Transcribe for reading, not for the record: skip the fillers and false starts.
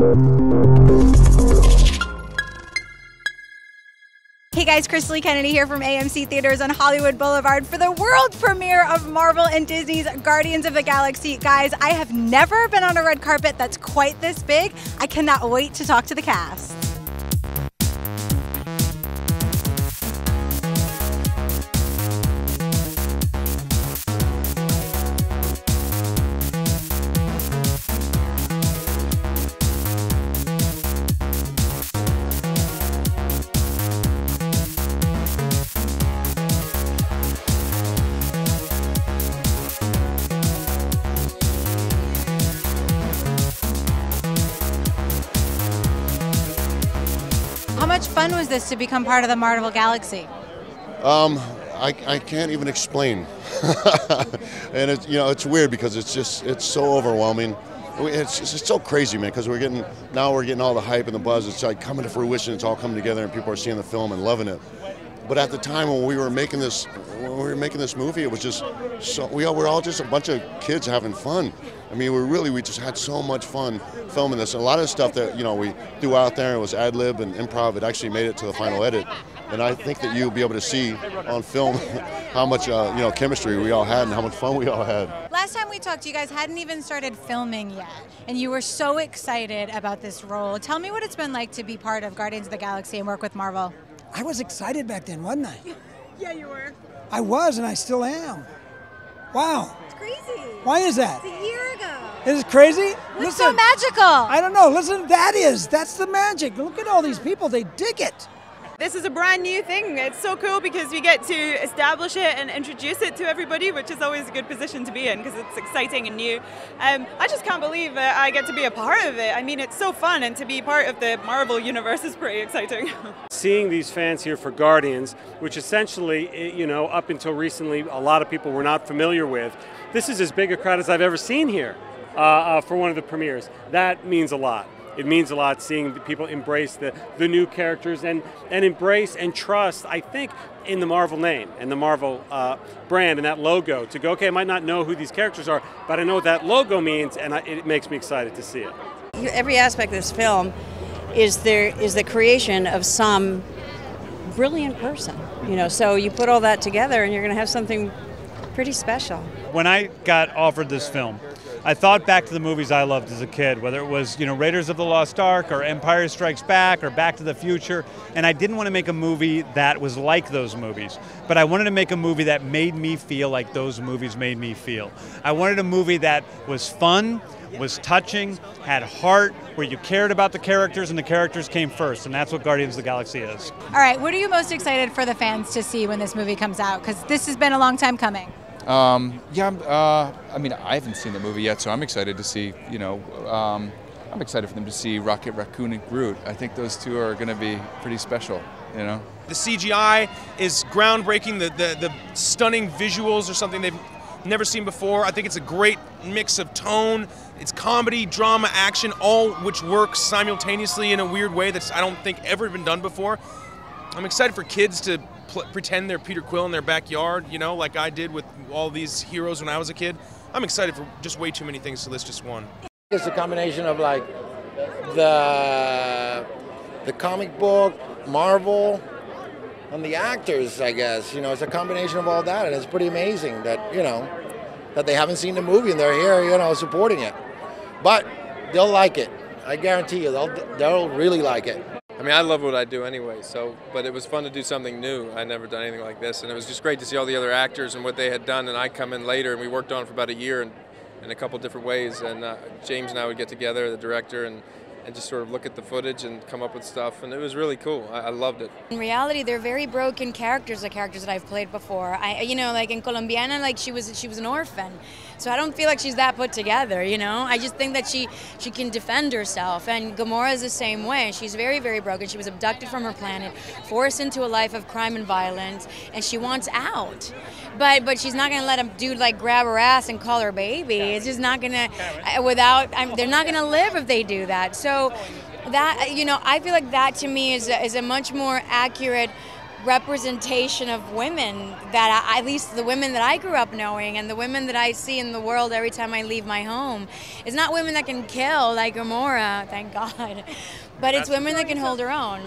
Hey guys, Krisily Kennedy here from AMC Theatres on Hollywood Boulevard for the world premiere of Marvel and Disney's Guardians of the Galaxy. Guys, I have never been on a red carpet that's quite this big. I cannot wait to talk to the cast. How much fun was this to become part of the Marvel Galaxy? I can't even explain. And it's weird because it's so overwhelming. It's so crazy, man, because we're getting all the hype and the buzz. It's like coming to fruition. It's all coming together and people are seeing the film and loving it. But at the time when we were making this movie, it was just we're all just a bunch of kids having fun. I mean, we just had so much fun filming this. And a lot of the stuff that we threw out there, it was ad lib and improv. It actually made it to the final edit. And I think that you'll be able to see on film how much chemistry we all had and how much fun we all had. Last time we talked, you guys hadn't even started filming yet, and you were so excited about this role. Tell me what it's been like to be part of Guardians of the Galaxy and work with Marvel. I was excited back then, wasn't I? Yeah, you were. I was, and I still am. Wow. It's crazy. Why is that? It's a year ago. Is it crazy? What's so magical? I don't know. Listen, that's the magic. Look at all these people. They dig it. This is a brand new thing. It's so cool because we get to establish it and introduce it to everybody, which is always a good position to be in because it's exciting and new. I just can't believe that I get to be a part of it. I mean, it's so fun, and to be part of the Marvel universe is pretty exciting. Seeing these fans here for Guardians, which essentially, up until recently, a lot of people were not familiar with, this is as big a crowd as I've ever seen here for one of the premieres. That means a lot. It means a lot seeing people embrace the new characters and embrace and trust, I think, in the Marvel name and the Marvel brand and that logo to go, okay, I might not know who these characters are, but I know what that logo means, and it makes me excited to see it. Every aspect of this film is the creation of some brilliant person, so you put all that together and you're going to have something pretty special. When I got offered this film, I thought back to the movies I loved as a kid, whether it was Raiders of the Lost Ark or Empire Strikes Back or Back to the Future, and I didn't want to make a movie that was like those movies, but I wanted to make a movie that made me feel like those movies made me feel. I wanted a movie that was fun, was touching, had heart, where you cared about the characters and the characters came first, and that's what Guardians of the Galaxy is. All right, what are you most excited for the fans to see when this movie comes out? Because this has been a long time coming. I mean, I haven't seen the movie yet, so I'm excited to see, I'm excited for them to see Rocket Raccoon and Groot. I think those two are going to be pretty special, The CGI is groundbreaking. The stunning visuals are something they've never seen before. I think it's a great mix of tone. It's comedy, drama, action, all which works simultaneously in a weird way that's I don't think ever been done before. I'm excited for kids to pretend they're Peter Quill in their backyard, like I did with all these heroes when I was a kid. I'm excited for just way too many things to list just one. It's a combination of like the comic book, Marvel, and the actors, I guess. It's a combination of all that, and it's pretty amazing that, that they haven't seen the movie and they're here, supporting it. But they'll like it. I guarantee you, they'll really like it. I mean, I love what I do anyway, but it was fun to do something new. I'd never done anything like this, and it was just great to see all the other actors and what they had done, and I come in later, and we worked on it for about a year in a couple different ways, and James and I would get together, the director, and just sort of look at the footage and come up with stuff, and it was really cool. I loved it. In reality, they're very broken characters, the characters that I've played before. Like in Colombiana, like she was an orphan, so I don't feel like she's that put together. I just think that she can defend herself, and Gamora is the same way. She's very, very broken. She was abducted from her planet, forced into a life of crime and violence, and she wants out. But she's not gonna let a dude like grab her ass and call her baby. It's just not gonna. They're not gonna live if they do that. So that I feel like that to me is a much more accurate representation of women that at least the women that I grew up knowing and the women that I see in the world every time I leave my home. It's not women that can kill like Gamora, thank God, but it's women that can hold their own.